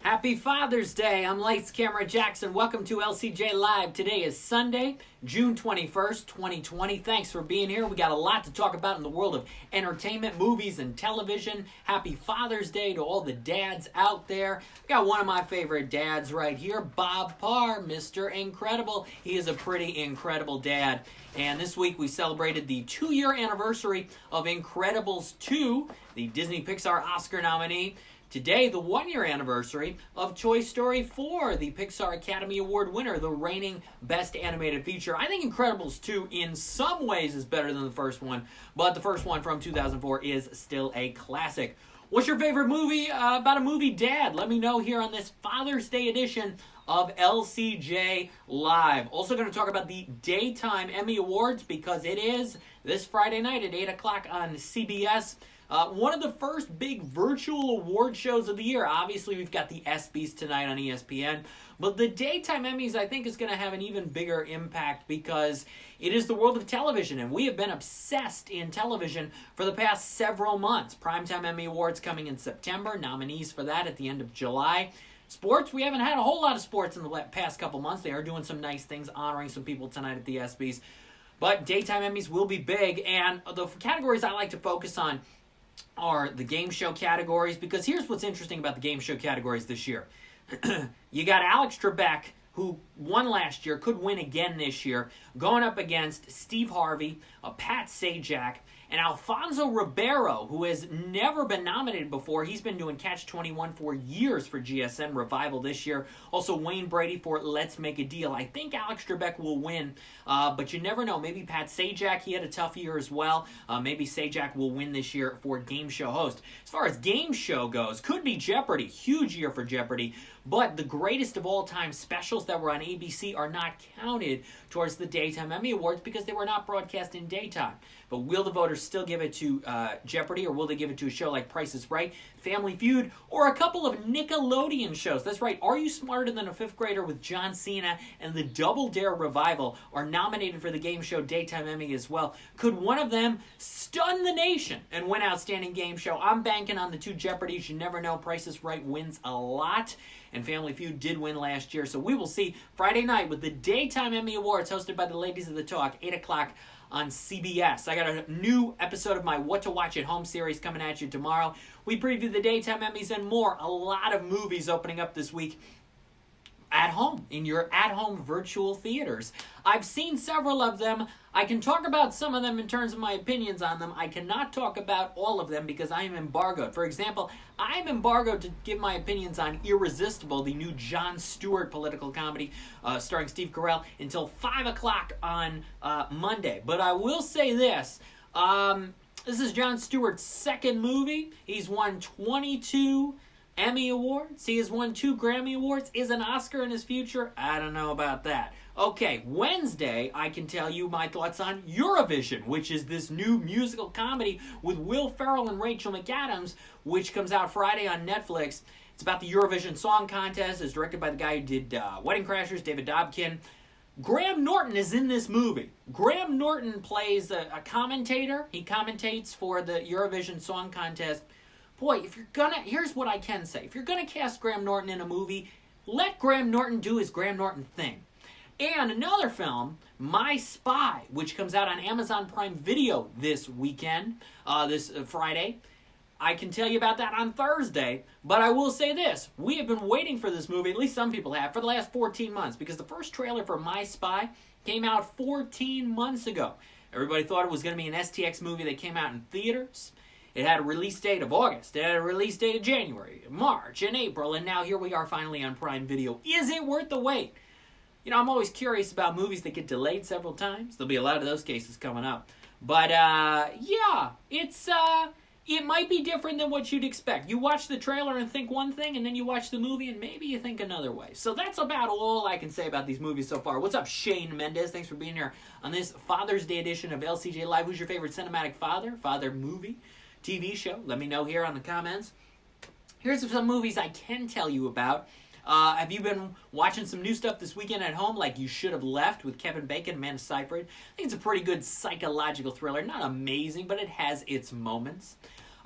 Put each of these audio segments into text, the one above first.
Happy Father's Day. I'm Lights Camera Jackson. Welcome to LCJ Live. Today is Sunday, June 21st, 2020. Thanks for being here. We got a lot to talk about in the world of entertainment, movies, and television. Happy Father's Day to all the dads out there. I got one of my favorite dads right here, Bob Parr, Mr. Incredible. He is a pretty incredible dad. And this week we celebrated the 2-year anniversary of Incredibles 2, the Disney Pixar Oscar nominee. Today, the 1-year anniversary of Toy Story 4, the Pixar Academy Award winner, the reigning Best Animated Feature. I think Incredibles 2 in some ways is better than the first one, but the first one from 2004 is still a classic. What's your favorite movie about a movie dad? Let me know here on this Father's Day edition of LCJ Live. Also going to talk about the Daytime Emmy Awards because it is this Friday night at 8 o'clock on CBS. One of the first big virtual award shows of the year. Obviously, we've got the ESPYs tonight on ESPN. But the Daytime Emmys, I think, is going to have an even bigger impact because it is the world of television. And we have been obsessed in television for the past several months. Primetime Emmy Awards coming in September. Nominees for that at the end of July. Sports, we haven't had a whole lot of sports in the past couple months. They are doing some nice things, honoring some people tonight at the ESPYs. But Daytime Emmys will be big. And the categories I like to focus on are the game show categories, because here's what's interesting about the game show categories this year. You got Alex Trebek, who won last year, could win again this year, going up against Steve Harvey, Pat Sajak, and Alfonso Ribeiro, who has never been nominated before. He's been doing Catch-21 for years for GSN Revival this year. Also, Wayne Brady for Let's Make a Deal. I think Alex Trebek will win, but you never know. Maybe Pat Sajak, he had a tough year as well. Maybe Sajak will win this year for game show host. As far as game show goes, could be Jeopardy. Huge year for Jeopardy. But the greatest of all time specials that were on ABC are not counted towards the Daytime Emmy Awards because they were not broadcast in daytime. But will the voters still give it to Jeopardy, or will they give it to a show like Price is Right, Family Feud, or a couple of Nickelodeon shows? That's right, Are You Smarter Than a Fifth Grader with John Cena and the Double Dare Revival are nominated for the game show Daytime Emmy as well. Could one of them stun the nation and win Outstanding Game Show? I'm banking on the two Jeopardies. You never know. Price is Right wins a lot, and Family Feud did win last year. So we will see Friday night with the Daytime Emmy Awards hosted by the Ladies of the Talk, 8 o'clock on CBS. I got a new episode of my What to Watch at Home series coming at you tomorrow. We preview the Daytime Emmys and more. A lot of movies opening up this week at home, in your at-home virtual theaters. I've seen several of them. I can talk about some of them in terms of my opinions on them. I cannot talk about all of them because I am embargoed. For example, I'm embargoed to give my opinions on Irresistible, the new Jon Stewart political comedy starring Steve Carell, until 5 o'clock on Monday. But I will say this. This is Jon Stewart's second movie. He's won 22 Emmy Awards. He has won 2 Grammy Awards. Is an Oscar in his future? I don't know about that. Okay, Wednesday, I can tell you my thoughts on Eurovision, which is this new musical comedy with Will Ferrell and Rachel McAdams, which comes out Friday on Netflix. It's about the Eurovision Song Contest. It's directed by the guy who did Wedding Crashers, David Dobkin. Graham Norton is in this movie. Graham Norton plays a commentator. He commentates for the Eurovision Song Contest. Boy, here's what I can say. If you're gonna cast Graham Norton in a movie, let Graham Norton do his Graham Norton thing. And another film, My Spy, which comes out on Amazon Prime Video this weekend, this Friday. I can tell you about that on Thursday, but I will say this. We have been waiting for this movie, at least some people have, for the last 14 months, because the first trailer for My Spy came out 14 months ago. Everybody thought it was going to be an STX movie that came out in theaters. It had a release date of August. It had a release date of January, March, and April, and now here we are finally on Prime Video. Is it worth the wait? You know, I'm always curious about movies that get delayed several times. There'll be a lot of those cases coming up. But, yeah, it might be different than what you'd expect. You watch the trailer and think one thing, and then you watch the movie and maybe you think another way. So that's about all I can say about these movies so far. What's up, Shane Mendez? Thanks for being here on this Father's Day edition of LCJ Live. Who's your favorite cinematic father movie, TV show? Let me know here on the comments. Here's some movies I can tell you about. Have you been watching some new stuff this weekend at home, like You Should Have Left with Kevin Bacon and Amanda Seyfried? I think it's a pretty good psychological thriller. Not amazing, but it has its moments.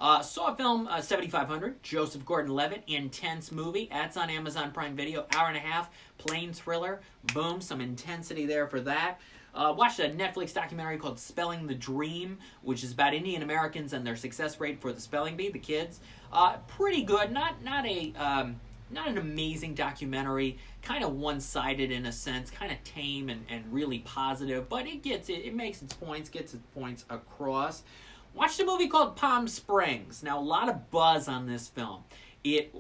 Saw film 7500, Joseph Gordon-Levitt, intense movie. That's on Amazon Prime Video, hour and a half, plain thriller. Boom, some intensity there for that. Watched a Netflix documentary called Spelling the Dream, which is about Indian Americans and their success rate for the spelling bee, the kids. Pretty good, not an amazing documentary, kind of one-sided in a sense, kind of tame and really positive, but it makes its points, gets its points across. Watched a movie called Palm Springs. Now, a lot of buzz on this film. It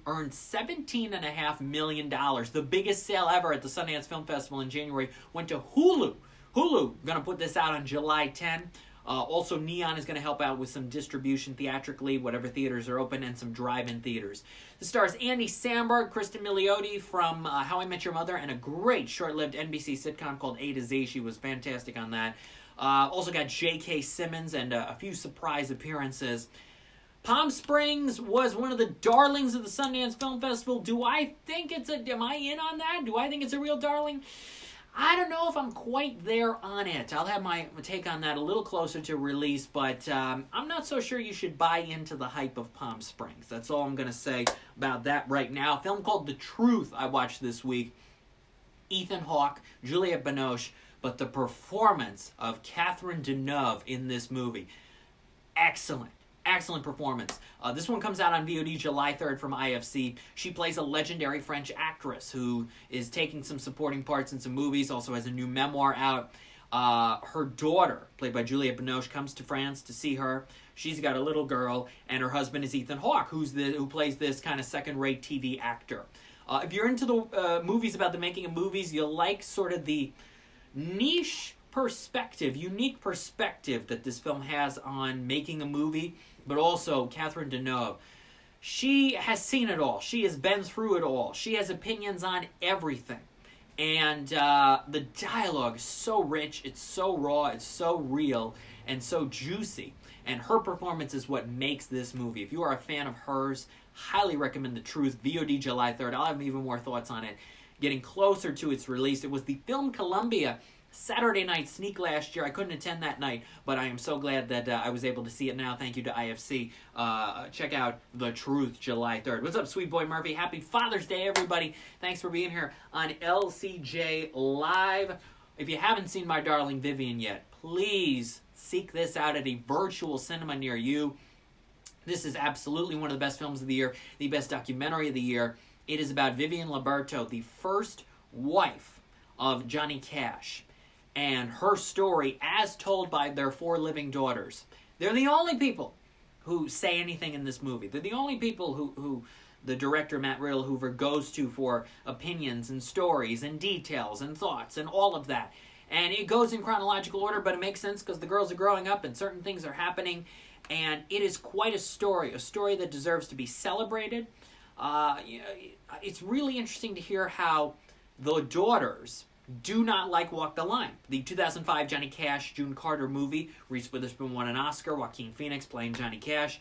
earned $17.5 million. The biggest sale ever at the Sundance Film Festival in January went to Hulu. Hulu going to put this out on July 10. Also, Neon is going to help out with some distribution theatrically, whatever theaters are open, and some drive-in theaters. The stars Andy Samberg, Kristen Milioti from How I Met Your Mother, and a great short-lived NBC sitcom called A to Z. She was fantastic on that. Also got J.K. Simmons and a few surprise appearances. Palm Springs was one of the darlings of the Sundance Film Festival. Am I in on that? Do I think it's a real darling? I don't know if I'm quite there on it. I'll have my take on that a little closer to release, but I'm not so sure you should buy into the hype of Palm Springs. That's all I'm going to say about that right now. A film called The Truth I watched this week. Ethan Hawke, Juliette Binoche, but the performance of Catherine Deneuve in this movie, excellent. Excellent performance. This one comes out on VOD July 3rd from IFC. She plays a legendary French actress who is taking some supporting parts in some movies, also has a new memoir out. Her daughter, played by Juliette Binoche, comes to France to see her. She's got a little girl, and her husband is Ethan Hawke, who plays this kind of second-rate TV actor. If you're into the movies about the making of movies, you'll like sort of the unique perspective that this film has on making a movie, but also Catherine Deneuve. She has seen it all. She has been through it all. She has opinions on everything. And the dialogue is so rich, it's so raw, it's so real, and so juicy. And her performance is what makes this movie. If you are a fan of hers, highly recommend The Truth, VOD July 3rd. I'll have even more thoughts on it getting closer to its release. It was the Film Columbia Saturday night sneak last year. I couldn't attend that night, but I am so glad that I was able to see it now. Thank you to IFC. Check out The Truth, July 3rd. What's up, Sweet Boy Murphy? Happy Father's Day, everybody. Thanks for being here on LCJ Live. If you haven't seen my darling Vivian yet, please seek this out at a virtual cinema near you. This is absolutely one of the best films of the year, the best documentary of the year. It is about Vivian Liberto, the first wife of Johnny Cash, and her story as told by their 4 living daughters. They're the only people who say anything in this movie. They're the only people who the director, Matt Riddle Hoover, goes to for opinions and stories and details and thoughts and all of that. And it goes in chronological order, but it makes sense because the girls are growing up and certain things are happening. And it is quite a story that deserves to be celebrated. It's really interesting to hear how the daughters do not like Walk the Line. The 2005 Johnny Cash, June Carter movie, Reese Witherspoon won an Oscar, Joaquin Phoenix playing Johnny Cash,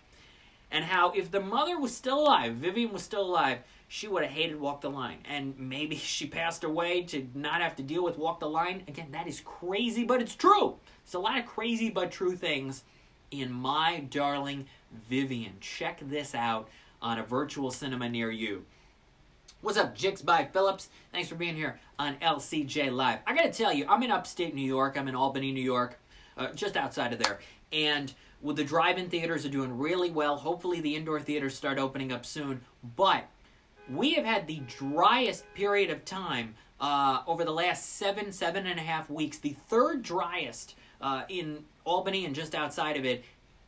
and how if the mother was still alive, Vivian was still alive, she would have hated Walk the Line. And maybe she passed away to not have to deal with Walk the Line. Again, that is crazy, but it's true. There's a lot of crazy but true things in My Darling Vivian. Check this out on a virtual cinema near you. What's up, Jix by Phillips? Thanks for being here on LCJ Live. I gotta tell you, I'm in upstate New York. I'm in Albany, New York, just outside of there. And with the drive-in theaters are doing really well. Hopefully the indoor theaters start opening up soon. But we have had the driest period of time over the last 7.5 weeks. The third driest in Albany and just outside of it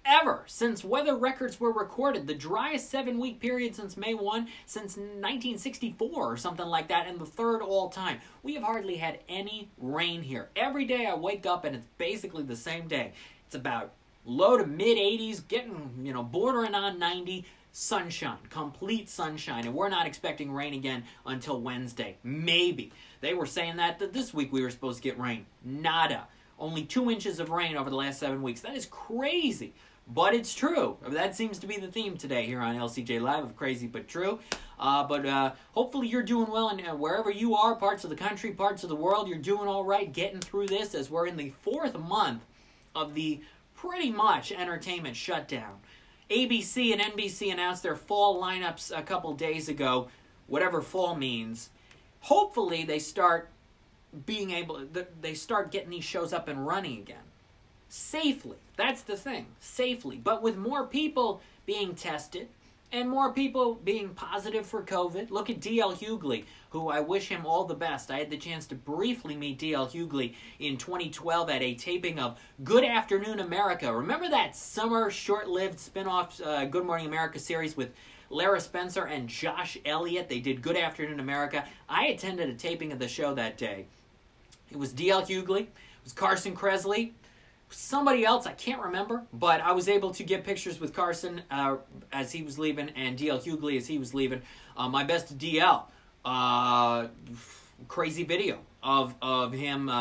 ever since weather records were recorded. The driest 7-week period since May 1, since 1964 or something like that, and the third all time. We have hardly had any rain here. Every day I wake up and it's basically the same day. It's about low to mid 80s, getting, bordering on 90, sunshine, complete sunshine, and we're not expecting rain again until Wednesday. Maybe. They were saying that this week we were supposed to get rain. Nada. Only 2 inches of rain over the last 7 weeks. That is crazy. But it's true. That seems to be the theme today here on LCJ Live of Crazy But True. But hopefully you're doing well, and wherever you are, parts of the country, parts of the world, you're doing all right, getting through this as we're in the 4th month of the pretty much entertainment shutdown. ABC and NBC announced their fall lineups a couple days ago, whatever fall means. Hopefully they start getting these shows up and running again. Safely. That's the thing. Safely. But with more people being tested and more people being positive for COVID. Look at D.L. Hughley, who I wish him all the best. I had the chance to briefly meet D.L. Hughley in 2012 at a taping of Good Afternoon America. Remember that summer short-lived spin-off Good Morning America series with Lara Spencer and Josh Elliott? They did Good Afternoon America. I attended a taping of the show that day. It was D.L. Hughley. It was Carson Kressley. Somebody else, I can't remember, but I was able to get pictures with Carson as he was leaving and D.L. Hughley as he was leaving. My best to D.L. Crazy video of him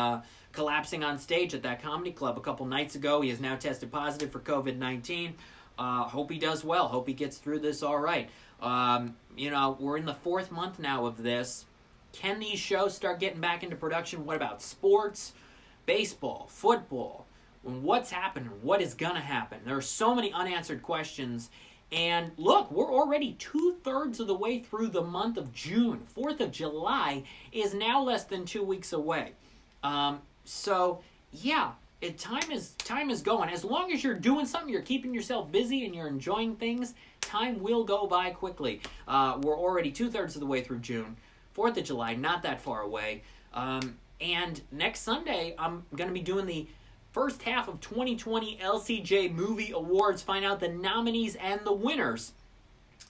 collapsing on stage at that comedy club a couple nights ago. He has now tested positive for COVID-19. Hope he does well. Hope he gets through this all right. We're in the 4th month now of this. Can these shows start getting back into production? What about sports, baseball, football? What's happening? What is going to happen? There are so many unanswered questions. And look, we're already 2/3 of the way through the month of June. 4th of July is now less than 2 weeks away. Time is going. As long as you're doing something, you're keeping yourself busy and you're enjoying things, time will go by quickly. We're already 2/3 of the way through June. 4th of July, not that far away. And next Sunday, I'm going to be doing the first half of 2020 LCJ Movie Awards. Find out the nominees and the winners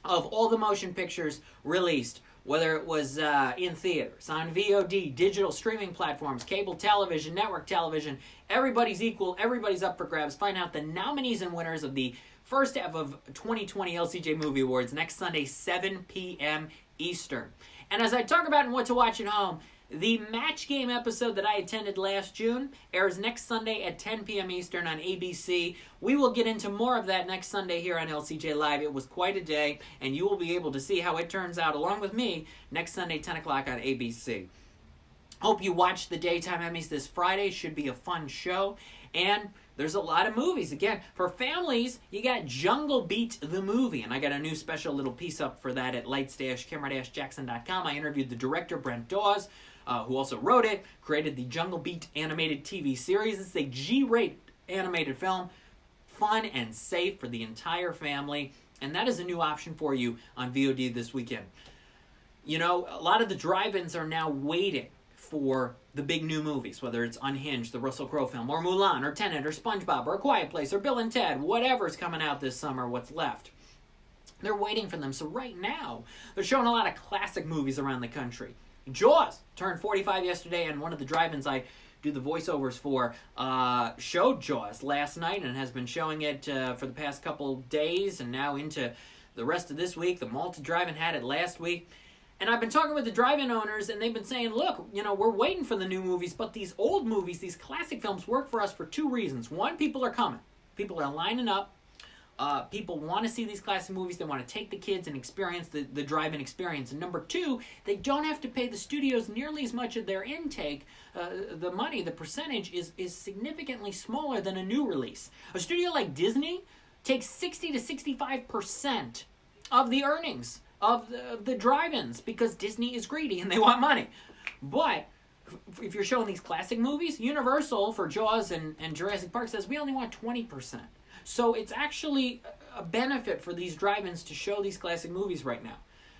of all the motion pictures released, whether it was in theaters, on VOD, digital streaming platforms, cable television, network television. Everybody's equal. Everybody's up for grabs. Find out the nominees and winners of the first half of 2020 LCJ Movie Awards next Sunday, 7 p.m. Eastern. And as I talk about in What to Watch at Home, the Match Game episode that I attended last June airs next Sunday at 10 p.m. Eastern on ABC. We will get into more of that next Sunday here on LCJ Live. It was quite a day, and you will be able to see how it turns out along with me next Sunday, 10 o'clock on ABC. Hope you watch the Daytime Emmys this Friday. Should be a fun show. And there's a lot of movies. Again, for families, you got Jungle Beat the movie. And I got a new special little piece up for that at lights-camera-jackson.com. I interviewed the director, Brent Dawes, who also wrote it, created the Jungle Beat animated TV series. It's a G-rated animated film, fun and safe for the entire family. And that is a new option for you on VOD this weekend. A lot of the drive-ins are now waiting for the big new movies, whether it's Unhinged, the Russell Crowe film, or Mulan, or Tenet, or SpongeBob, or A Quiet Place, or Bill and Ted, whatever's coming out this summer, what's left. They're waiting for them. So right now, they're showing a lot of classic movies around the country. Jaws turned 45 yesterday, and one of the drive-ins I do the voiceovers for showed Jaws last night and has been showing it for the past couple days and now into the rest of this week. The Malta Drive-In had it last week. And I've been talking with the drive-in owners, and they've been saying, look, we're waiting for the new movies, but these old movies, these classic films work for us for 2 reasons. One, people are coming. People are lining up. People want to see these classic movies. They want to take the kids and experience the drive-in experience. And number 2, they don't have to pay the studios nearly as much of their intake. The money, the percentage, is significantly smaller than a new release. A studio like Disney takes 60 to 65% of the earnings of the drive-ins because Disney is greedy and they want money. But if you're showing these classic movies, Universal for Jaws and Jurassic Park says we only want 20%. So it's actually a benefit for these drive-ins to show these classic movies right now.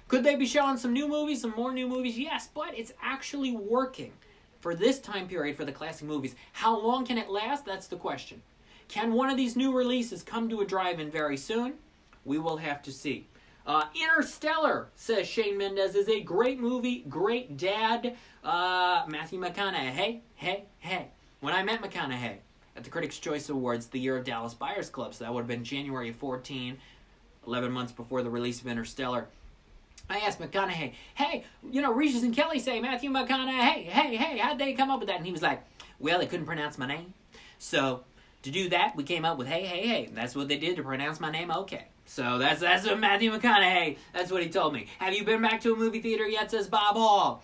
Could they be showing some new movies, some more new movies? Yes, but it's actually working for this time period for the classic movies. How long can it last? That's the question. Can one of these new releases come to a drive-in very soon? We will have to see. Interstellar, says Shane Mendez, is a great movie, great dad. Matthew McConaughey, hey. When I met McConaughey at the Critics' Choice Awards, the year of Dallas Buyers Club, so that would have been January of 14, 11 months before the release of Interstellar, I asked McConaughey, hey, Regis and Kelly say Matthew McConaughey, hey, how'd they come up with that? And he was like, well, they couldn't pronounce my name. So to do that, we came up with hey. That's what they did to pronounce my name, okay. So that's what Matthew McConaughey, that's what he told me. Have you been back to a movie theater yet, says Bob Hall.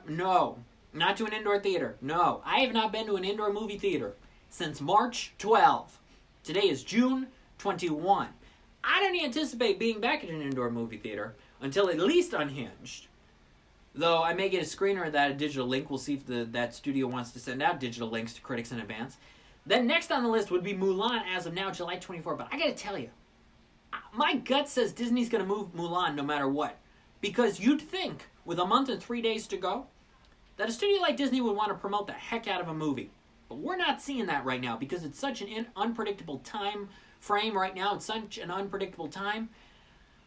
No. Not to an indoor theater. No. I have not been to an indoor movie theater since March 12. Today is June 21. I don't anticipate being back at an indoor movie theater until at least Unhinged. Though I may get a screener of that, a digital link. We'll see if that studio wants to send out digital links to critics in advance. Then next on the list would be Mulan as of now, July 24. But I gotta tell you, my gut says Disney's gonna move Mulan no matter what. Because you'd think, with a month and 3 days to go, that a studio like Disney would want to promote the heck out of a movie. But we're not seeing that right now because it's such an unpredictable time frame right now. It's such an unpredictable time.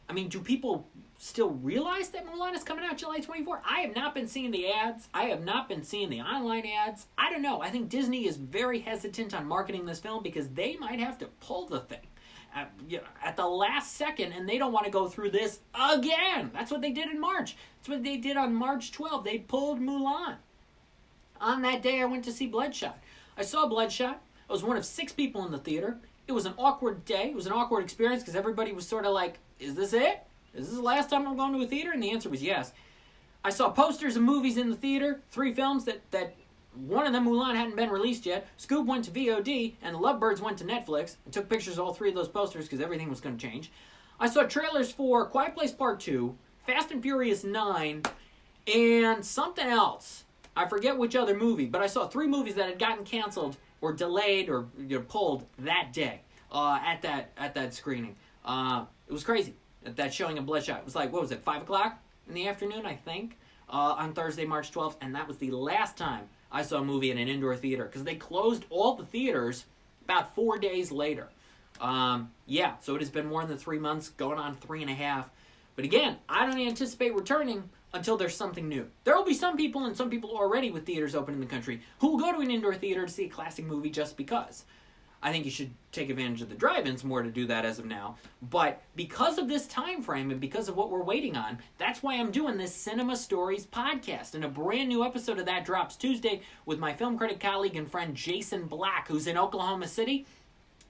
I mean, do people still realize that Mulan is coming out July 24? I have not been seeing the ads. I have not been seeing the online ads. I don't know. I think Disney is very hesitant on marketing this film because they might have to pull the thing at the last second, and they don't want to go through this again. That's what they did in March. That's what they did on March 12th. They pulled Mulan. On that day, I went to see Bloodshot. I saw Bloodshot. I was one of 6 people in the theater. It was an awkward day. It was an awkward experience because everybody was sort of like, is this it? Is this the last time I'm going to a theater? And the answer was yes. I saw posters of movies in the theater, 3 films that one of them, Mulan, hadn't been released yet. Scoob went to VOD, and The Lovebirds went to Netflix. I took pictures of all 3 of those posters because everything was going to change. I saw trailers for Quiet Place Part 2, Fast and Furious 9, and something else. I forget which other movie, but I saw 3 movies that had gotten canceled or delayed or pulled that day at that screening. It was crazy. That showing of Bloodshot. It was like, what was it, 5 o'clock in the afternoon, I think, on Thursday, March 12th, and that was the last time I saw a movie in an indoor theater because they closed all the theaters about 4 days later. So it has been more than 3 months, going on 3.5. But again, I don't anticipate returning until there's something new. There will be some people, and some people already with theaters open in the country, who will go to an indoor theater to see a classic movie just because. I think you should take advantage of the drive-ins more to do that as of now. But because of this time frame and because of what we're waiting on, that's why I'm doing this Cinema Stories podcast. And a brand new episode of that drops Tuesday with my film critic colleague and friend Jason Black, who's in Oklahoma City.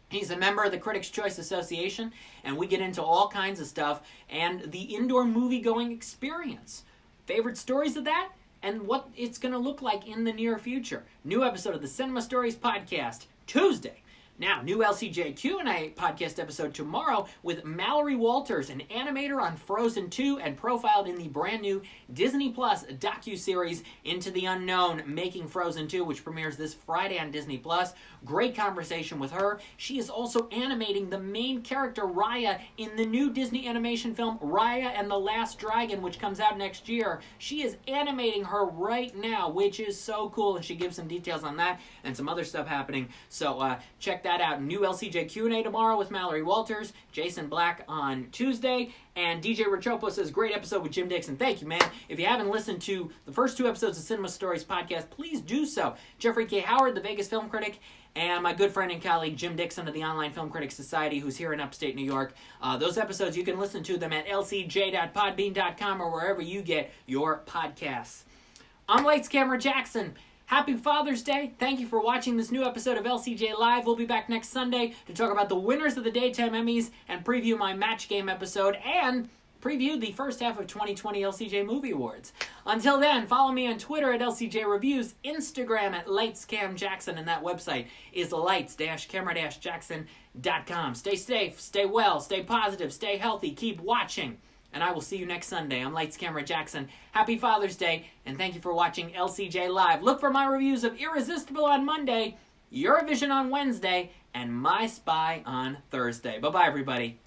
He's a member of the Critics' Choice Association, and we get into all kinds of stuff and the indoor movie-going experience. Favorite stories of that and what it's going to look like in the near future. New episode of the Cinema Stories podcast, Tuesday. Now, new LCJ Q&A podcast episode tomorrow with Mallory Walters, an animator on Frozen 2 and profiled in the brand new Disney Plus docuseries Into the Unknown, Making Frozen 2, which premieres this Friday on Disney Plus. Great conversation with her. She is also animating the main character, Raya, in the new Disney animation film Raya and the Last Dragon, which comes out next year. She is animating her right now, which is so cool, and she gives some details on that and some other stuff happening. So check that out. New LCJ Q&A tomorrow with Mallory Walters, Jason Black on Tuesday, and DJ Richopo says, great episode with Jim Dixon. Thank you, man. If you haven't listened to the first 2 episodes of Cinema Stories podcast, please do so. Jeffrey K. Howard, the Vegas film critic, and my good friend and colleague Jim Dixon of the Online Film Critics Society, who's here in upstate New York. Those episodes, you can listen to them at lcj.podbean.com or wherever you get your podcasts. I'm Lights Camera Jackson. Happy Father's Day. Thank you for watching this new episode of LCJ Live. We'll be back next Sunday to talk about the winners of the Daytime Emmys and preview my Match Game episode and preview the first half of 2020 LCJ Movie Awards. Until then, follow me on Twitter at LCJ Reviews, Instagram at LightsCamJackson, and that website is lights-camera-jackson.com. Stay safe, stay well, stay positive, stay healthy, keep watching. And I will see you next Sunday. I'm Lights Camera Jackson. Happy Father's Day, and thank you for watching LCJ Live. Look for my reviews of Irresistible on Monday, Eurovision on Wednesday, and My Spy on Thursday. Bye-bye, everybody.